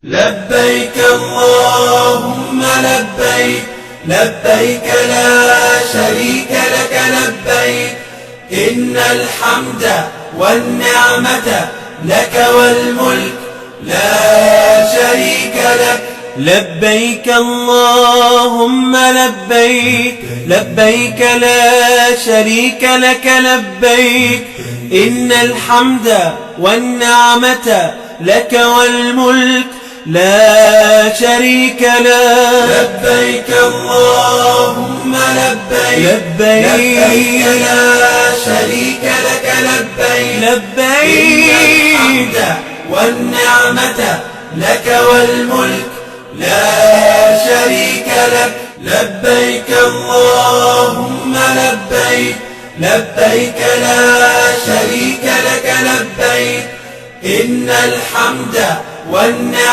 لبيك اللهم لبيك، لبيك لا شريك لك لبيك، إن الحمد والنعمة لك والملك لا شريك لك. لبيك اللهم لبيك، لبيك لا شريك لك لبيك، إن الحمد والنعمة لك والملك لا شريك لك. لبيك اللهم لبيك، لبيك لا شريك لك لبيك، لبيك إن الحمد والنعمة لك والملك لا شريك لك. لبيك اللهم لبيك، لبيك لا شريك لك لبيك، إن الحمد والنعمة